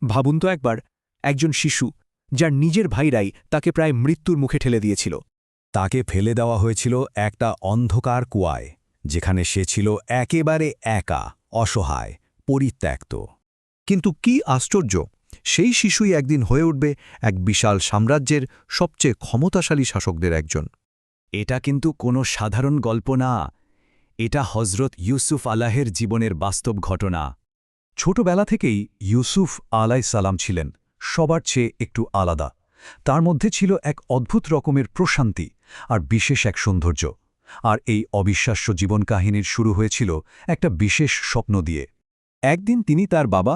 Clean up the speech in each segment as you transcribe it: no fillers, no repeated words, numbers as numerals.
ভাবুন তো একবার, একজন শিশু যার নিজের ভাইরাই তাকে প্রায় মৃত্যুর মুখে ঠেলে দিয়েছিল। তাকে ফেলে দেওয়া হয়েছিল একটা অন্ধকার কুয়ায়, যেখানে সে ছিল একেবারে একা, অসহায়, পরিত্যক্ত। কিন্তু কি আশ্চর্য, সেই শিশুই একদিন হয়ে উঠবে এক বিশাল সাম্রাজ্যের সবচেয়ে ক্ষমতাশালী শাসকদের একজন। এটা কিন্তু কোনো সাধারণ গল্প না, এটা হজরত ইউসুফ আলাহের জীবনের বাস্তব ঘটনা। ছোটবেলা থেকেই ইউসুফ আলাইসালাম ছিলেন সবার চেয়ে একটু আলাদা। তার মধ্যে ছিল এক অদ্ভুত রকমের প্রশান্তি আর বিশেষ এক সৌন্দর্য। আর এই অবিশ্বাস্য জীবনকাহিনীর শুরু হয়েছিল একটা বিশেষ স্বপ্ন দিয়ে। একদিন তিনি তার বাবা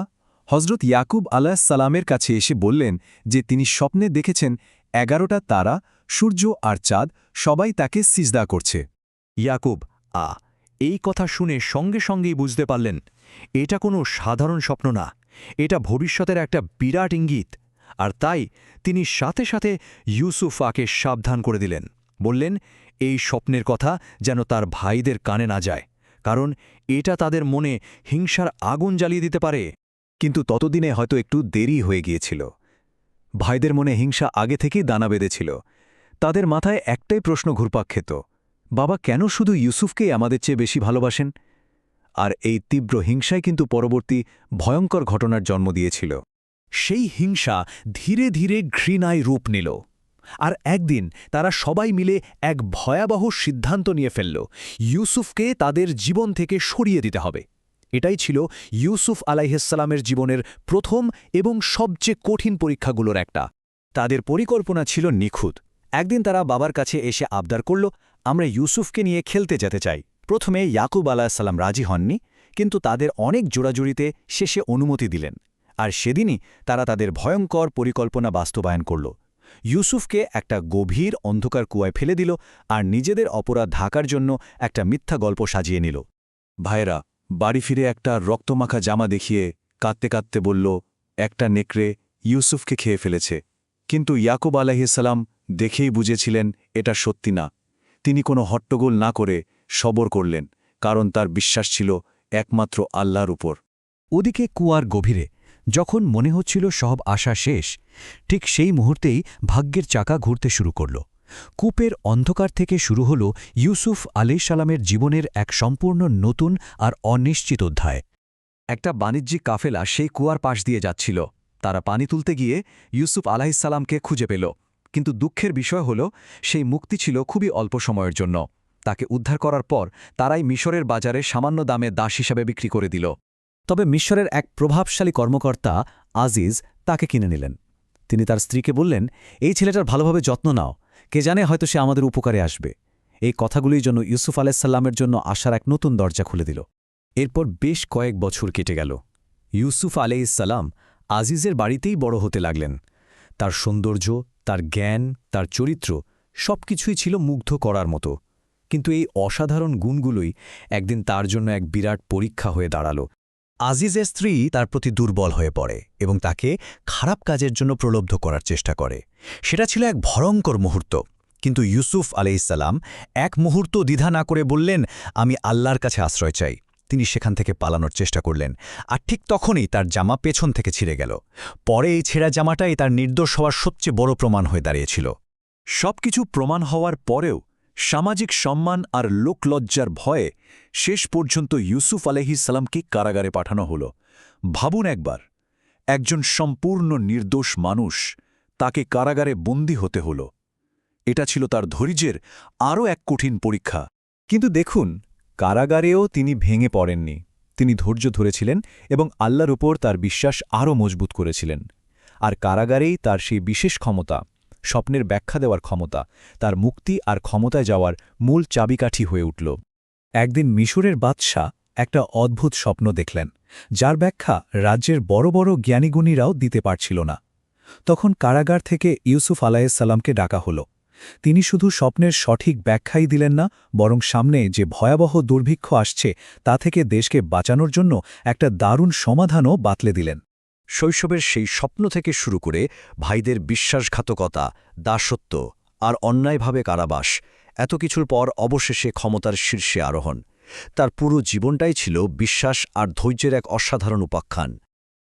হজরত ইয়াকুব আলাইসালামের কাছে এসে বললেন যে তিনি স্বপ্নে দেখেছেন 11টা তারা, সূর্য আর চাঁদ সবাই তাকে সিজদা করছে। ইয়াকুব এই কথা শুনে সঙ্গে সঙ্গেই বুঝতে পারলেন এটা কোনো সাধারণ স্বপ্ন না, এটা ভবিষ্যতের একটা বিরাট ইঙ্গিত। আর তাই তিনি সাথে সাথে ইউসুফকে সাবধান করে দিলেন, বললেন এই স্বপ্নের কথা যেন তার ভাইদের কানে না যায়, কারণ এটা তাদের মনে হিংসার আগুন জ্বালিয়ে দিতে পারে। কিন্তু ততদিনে হয়তো একটু দেরি হয়ে গিয়েছিল। ভাইদের মনে হিংসা আগে থেকেই দানা বেঁধেছিল। তাদের মাথায় একটাই প্রশ্ন ঘুরপাক খেত, বাবা কেন শুধু ইউসুফকেই আমাদের চেয়ে বেশি ভালোবাসেন? আর এই তীব্র হিংসাই কিন্তু পরবর্তী ভয়ঙ্কর ঘটনার জন্ম দিয়েছিল। সেই হিংসা ধীরে ধীরে ঘৃণায় রূপ নিল। আর একদিন তারা সবাই মিলে এক ভয়াবহ সিদ্ধান্ত নিয়ে ফেলল, ইউসুফকে তাদের জীবন থেকে সরিয়ে দিতে হবে। এটাই ছিল ইউসুফ আলাইহিসসালামের জীবনের প্রথম এবং সবচেয়ে কঠিন পরীক্ষাগুলোর একটা। তাদের পরিকল্পনা ছিল নিখুঁত। একদিন তারা বাবার কাছে এসে আবদার করল, আমরা ইউসুফকে নিয়ে খেলতে যেতে চাই। প্রথমে ইয়াকুব আলাইহিসসালাম রাজি হননি, কিন্তু তাদের অনেক জোড়াজুড়িতে শেষে অনুমতি দিলেন। আর সেদিনই তারা তাদের ভয়ঙ্কর পরিকল্পনা বাস্তবায়ন করল। ইউসুফকে একটা গভীর অন্ধকার কুয়ায় ফেলে দিল আর নিজেদের অপরাধ ঢাকার জন্য একটা মিথ্যা গল্প সাজিয়ে নিল। ভাইরা বাড়ি ফিরে একটা রক্তমাখা জামা দেখিয়ে কাঁদতে কাঁদতে বলল, একটা নেকড়ে ইউসুফকে খেয়ে ফেলেছে। কিন্তু ইয়াকুব আলাইহিসসালাম দেখেই বুঝেছিলেন এটা সত্যি না। তিনি কোনো হট্টগোল না করে সবর করলেন, কারণ তার বিশ্বাস ছিল একমাত্র আল্লাহর উপর। ওদিকে কুয়ার গভীরে যখন মনে হচ্ছিল সব আশা শেষ, ঠিক সেই মুহূর্তেই ভাগ্যের চাকা ঘুরতে শুরু করল। কূপের অন্ধকার থেকে শুরু হল ইউসুফ আলাইহিসসালামের জীবনের এক সম্পূর্ণ নতুন আর অনিশ্চিত অধ্যায়। একটা বাণিজ্যিক কাফেলা সেই কুয়ার পাশ দিয়ে যাচ্ছিল। তারা পানি তুলতে গিয়ে ইউসুফ আলাইহিসসালামকে খুঁজে পেল, কিন্তু দুঃখের বিষয় হল সেই মুক্তি ছিল খুবই অল্প সময়ের জন্য। তাকে উদ্ধার করার পর তারাই মিশরের বাজারে সামান্য দামে দাস হিসাবে বিক্রি করে দিল। তবে মিশরের এক প্রভাবশালী কর্মকর্তা আজিজ তাকে কিনে নিলেন। তিনি তার স্ত্রীকে বললেন, এই ছেলেটার ভালোভাবে যত্ন নাও, কে জানে হয়তো সে আমাদের উপকারে আসবে। এই কথাগুলির জন্য ইউসুফ আলাইহিসসালামের জন্য আশার এক নতুন দরজা খুলে দিল। এরপর বেশ কয়েক বছর কেটে গেল। ইউসুফ আলাইহিসসালাম আজিজের বাড়িতেই বড় হতে লাগলেন। তার সৌন্দর্য, তার জ্ঞান, তার চরিত্র সবকিছুই ছিল মুগ্ধ করার মতো। কিন্তু এই অসাধারণ গুণগুলোই একদিন তার জন্য এক বিরাট পরীক্ষা হয়ে দাঁড়াল। আজিজের স্ত্রী তার প্রতি দুর্বল হয়ে পড়ে এবং তাকে খারাপ কাজের জন্য প্রলুব্ধ করার চেষ্টা করে। সেটা ছিল এক ভয়ঙ্কর মুহূর্ত। কিন্তু ইউসুফ আলাইহিসসালাম এক মুহূর্ত দ্বিধা না করে বললেন, আমি আল্লাহর কাছে আশ্রয় চাই। তিনি সেখান থেকে পালানোর চেষ্টা করলেন, আর ঠিক তখনই তার জামা পেছন থেকে ছিঁড়ে গেল। পরে এই ছেঁড়া জামাটাই তার নির্দোষ হওয়ার সবচেয়ে বড় প্রমাণ হয়ে দাঁড়িয়েছিল। সবকিছু প্রমাণ হওয়ার পরেও সামাজিক সম্মান আর লোকলজ্জার ভয়ে শেষ পর্যন্ত ইউসুফ আলাইহিসসালামকে কারাগারে পাঠানো হল। ভাবুন একবার, একজন সম্পূর্ণ নির্দোষ মানুষ, তাকে কারাগারে বন্দী হতে হল। এটা ছিল তার ধৈর্যের আরও এক কঠিন পরীক্ষা। কিন্তু দেখুন, কারাগারেও তিনি ভেঙে পড়েননি। তিনি ধৈর্য ধরেছিলেন এবং আল্লাহর উপর তার বিশ্বাস আরও মজবুত করেছিলেন। আর কারাগারেই তার সেই বিশেষ ক্ষমতা, স্বপ্নের ব্যাখ্যা দেওয়ার ক্ষমতা, তার মুক্তি আর ক্ষমতায় যাওয়ার মূল চাবিকাঠি হয়ে উঠল। একদিন মিশরের বাদশাহ একটা অদ্ভুত স্বপ্ন দেখলেন, যার ব্যাখ্যা রাজ্যের বড় বড় জ্ঞানীগুণীরাও দিতে পারছিল না। তখন কারাগার থেকে ইউসুফ আলাইহিসসালামকে ডাকা হল। তিনি শুধু স্বপ্নের সঠিক ব্যাখ্যাই দিলেন না, বরং সামনে যে ভয়াবহ দুর্ভিক্ষ আসছে তা থেকে দেশকে বাঁচানোর জন্য একটা দারুণ সমাধানও বাতলে দিলেন। শৈশবের সেই স্বপ্ন থেকে শুরু করে ভাইদের বিশ্বাসঘাতকতা, দাসত্ব আর অন্যায়ভাবে কারাবাস, এত কিছুর পর অবশেষে ক্ষমতার শীর্ষে আরোহণ। তার পুরো জীবনটাই ছিল বিশ্বাস আর ধৈর্যের এক অসাধারণ উপাখ্যান।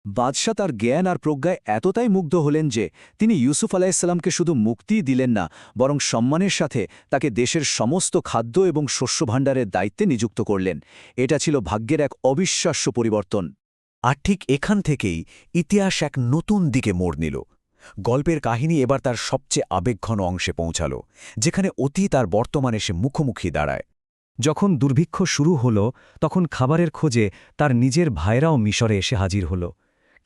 বাদশাহ তার জ্ঞান আর প্রজ্ঞায় এতটাই মুগ্ধ হলেন যে তিনি ইউসুফ আলাইসাল্লামকে শুধু মুক্তিই দিলেন না, বরং সম্মানের সাথে তাকে দেশের সমস্ত খাদ্য এবং শস্যভাণ্ডারের দায়িত্বে নিযুক্ত করলেন। এটা ছিল ভাগ্যের এক অবিশ্বাস্য পরিবর্তন। আর ঠিক এখান থেকেই ইতিহাস এক নতুন দিকে মোড় নিল। গল্পের কাহিনী এবার তার সবচেয়ে আবেগঘন অংশে পৌঁছাল, যেখানে অতীত আর বর্তমান এসে মুখোমুখি দাঁড়ায়। যখন দুর্ভিক্ষ শুরু হল তখন খাবারের খোঁজে তার নিজের ভাইরাও মিশরে এসে হাজির হল।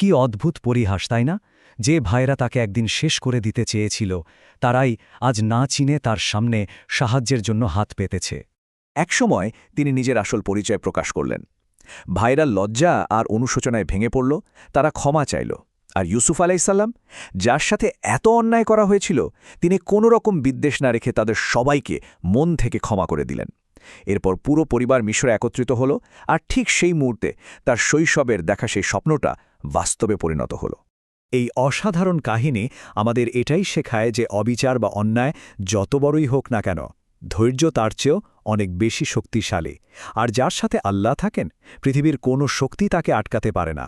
কি অদ্ভুত পরিহাস, তাই না? যে ভাইরা তাকে একদিন শেষ করে দিতে চেয়েছিল, তারাই আজ না চিনে তার সামনে সাহায্যের জন্য হাত পেতেছে। একসময় তিনি নিজের আসল পরিচয় প্রকাশ করলেন। ভাইরা লজ্জা আর অনুশোচনায় ভেঙে পড়ল, তারা ক্ষমা চাইল। আর ইউসুফ আলাইসাল্লাম, যার সাথে এত অন্যায় করা হয়েছিল, তিনি কোনো রকম বিদ্বেষ না রেখে তাদের সবাইকে মন থেকে ক্ষমা করে দিলেন। এরপর পুরো পরিবার মিশরে একত্রিত হল, আর ঠিক সেই মুহূর্তে তার শৈশবের দেখা সেই স্বপ্নটা বাস্তবে পরিণত হল। এই অসাধারণ কাহিনী আমাদের এটাই শেখায় যে অবিচার বা অন্যায় যত বড়ই হোক না কেন, ধৈর্য তার চেয়েও অনেক বেশি শক্তিশালী। আর যার সাথে আল্লাহ থাকেন, পৃথিবীর কোনো শক্তি তাকে আটকাতে পারে না।